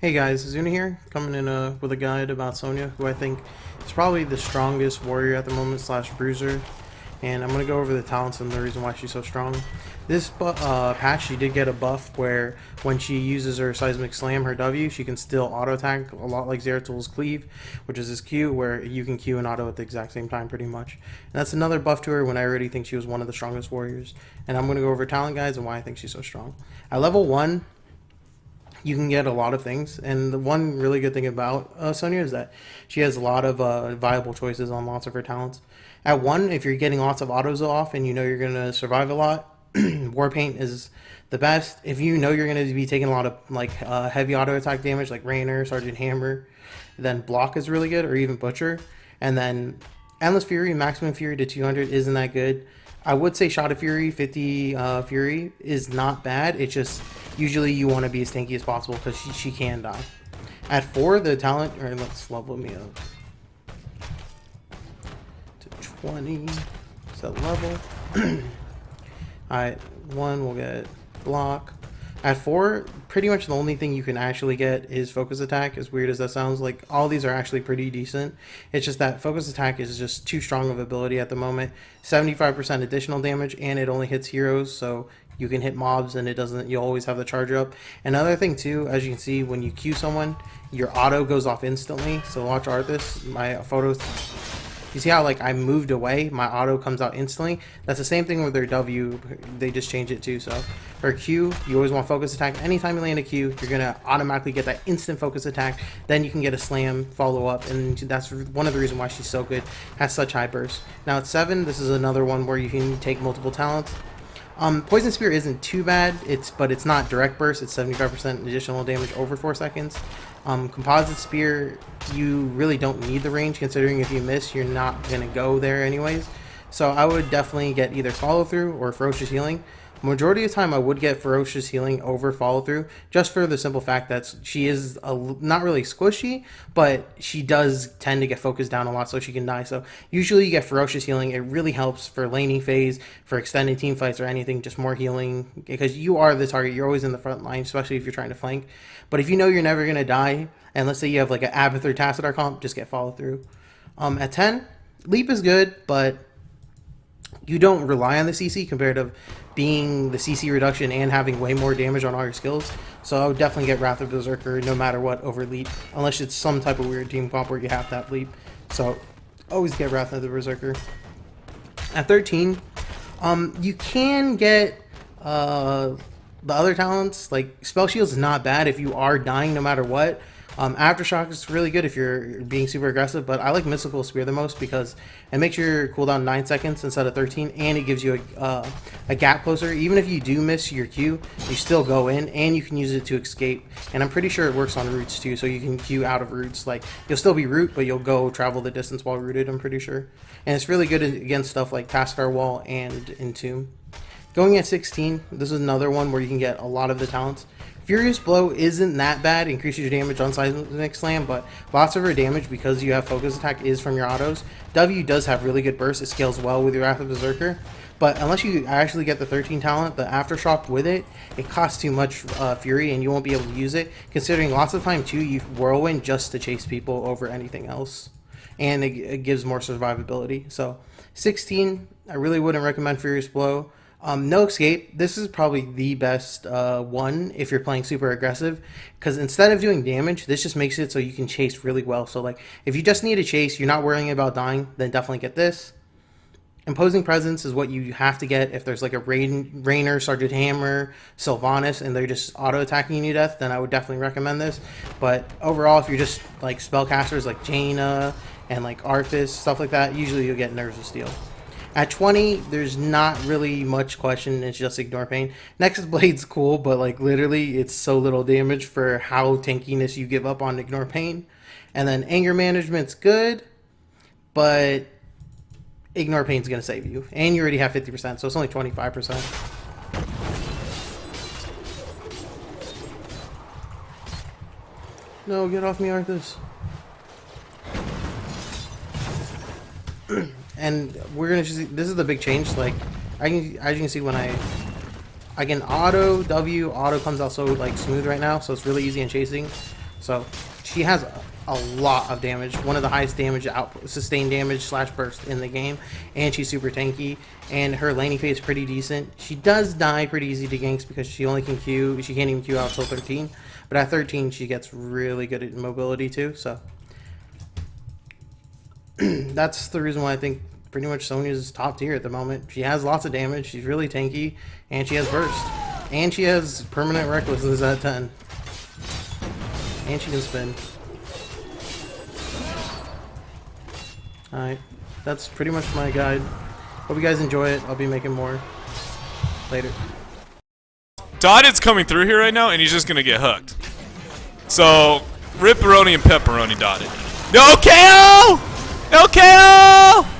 Hey guys, Zuna here, coming in with a guide about Sonya, who I think is probably the strongest warrior at the moment slash bruiser, and I'm going to go over the talents and the reason why she's so strong. This patch, she did get a buff where when she uses her Seismic Slam, her W, she can still auto-attack, a lot like Zeratil's Cleave, which is his Q, where you can Q and auto at the exact same time pretty much. And that's another buff to her when I already think she was one of the strongest warriors. And I'm going to go over talent guides and why I think she's so strong. At level 1, you can get a lot of things, and the one really good thing about Sonya is that she has a lot of viable choices on lots of her talents. At 1, if you're getting lots of autos off and you know you're going to survive a lot, War Paint is the best. If you know you're going to be taking a lot of heavy auto attack damage like Reynad, Sergeant Hammer, then Block is really good, or even Butcher. And then Endless Fury, Maximum Fury to 200 isn't that good. I would say Shot of Fury, 50 Fury is not bad. It's just usually you want to be as tanky as possible because she can die. At 4, the talent, or let's level me up to 20. Set level. Alright, 1 we'll get Block. At 4, pretty much the only thing you can actually get is Focus Attack, as weird as that sounds. Like, all these are actually pretty decent. It's just that Focus Attack is just too strong of ability at the moment. 75% additional damage, and it only hits heroes, so you can hit mobs and it doesn't, you always have the charge up. Another thing too, as you can see, when you Q someone, your auto goes off instantly. So watch Arthas, my photos. You see how like I moved away, my auto comes out instantly? That's the same thing with their W, they just changed it too. So for Q, you always want focus attack. Anytime you land a Q, you're gonna automatically get that instant focus attack. Then you can get a slam, follow up, and that's one of the reasons why she's so good, has such high burst. Now at 7, this is another one where you can take multiple talents. Poison Spear isn't too bad, but it's not direct burst, it's 75% additional damage over 4 seconds. Composite Spear, you really don't need the range, considering if you miss, you're not going to go there anyways. So I would definitely get either Follow Through or Ferocious Healing. Majority of the time I would get Ferocious Healing over Follow Through, just for the simple fact that she is not really squishy, but she does tend to get focused down a lot so she can die. So usually you get Ferocious Healing. It really helps for laning phase, for extended team fights or anything, just more healing, because you are the target. You're always in the front line, especially if you're trying to flank. But if you know you're never going to die, and let's say you have like an Abath or Tassadar comp, just get Follow Through. At 10, Leap is good, but you don't rely on the CC compared to being the CC reduction and having way more damage on all your skills. So I would definitely get Wrath of Berserker no matter what over Leap, unless it's some type of weird team comp where you have that Leap. So always get Wrath of the Berserker. At 13, you can get the other talents. Like Spell Shield is not bad if you are dying no matter what. Aftershock is really good if you're being super aggressive, but I like Mystical Spear the most because it makes your cooldown 9 seconds instead of 13, and it gives you a gap closer. Even if you do miss your Q, you still go in, and you can use it to escape. And I'm pretty sure it works on roots too, so you can Q out of roots. Like, you'll still be root, but you'll go travel the distance while rooted, I'm pretty sure. And it's really good against stuff like Tascar Wall and Entomb. Going at 16, this is another one where you can get a lot of the talents. Furious Blow isn't that bad, increases your damage on Seismic Slam, but lots of her damage, because you have Focus Attack, is from your autos. W does have really good burst, it scales well with your Wrath of Berserker, but unless you actually get the 13 talent, the Aftershock with it, it costs too much Fury and you won't be able to use it, considering lots of time too, you Whirlwind just to chase people over anything else, and it gives more survivability. So 16, I really wouldn't recommend Furious Blow. No Escape, this is probably the best one if you're playing super aggressive, because instead of doing damage, this just makes it so you can chase really well. So like, if you just need to chase, you're not worrying about dying, then definitely get this. Imposing Presence is what you have to get if there's like a Rainer, Sergeant Hammer, Sylvanas, and they're just auto-attacking you to death, then I would definitely recommend this. But overall, if you're just like spellcasters like Jaina and like Arthas, stuff like that, usually you'll get Nerves of Steel. At 20, there's not really much question, it's just Ignore Pain. Nexus Blade's cool, but like literally it's so little damage for how tankiness you give up on Ignore Pain. And then Anger Management's good, but Ignore Pain's going to save you. And you already have 50%, so it's only 25%. No, get off me, Arthas. And we're gonna see, this is the big change. Like, as you can see, when I again, auto W, auto comes out so like smooth right now, so it's really easy in chasing. So she has a lot of damage, one of the highest damage output, sustained damage slash burst in the game, and she's super tanky, and her laning phase is pretty decent. She does die pretty easy to ganks because she only can Q, she can't even Q out till 13, but at 13 she gets really good at mobility too, so that's the reason why I think pretty much Sonya's top tier at the moment. She has lots of damage, she's really tanky, and she has burst, and she has permanent recklessness at 10, and she can spin. Alright, that's pretty much my guide. Hope you guys enjoy it. I'll be making more later. Dotted's coming through here right now, and he's just gonna get hooked. So, ripperoni and pepperoni Dotted. No KO! No KO!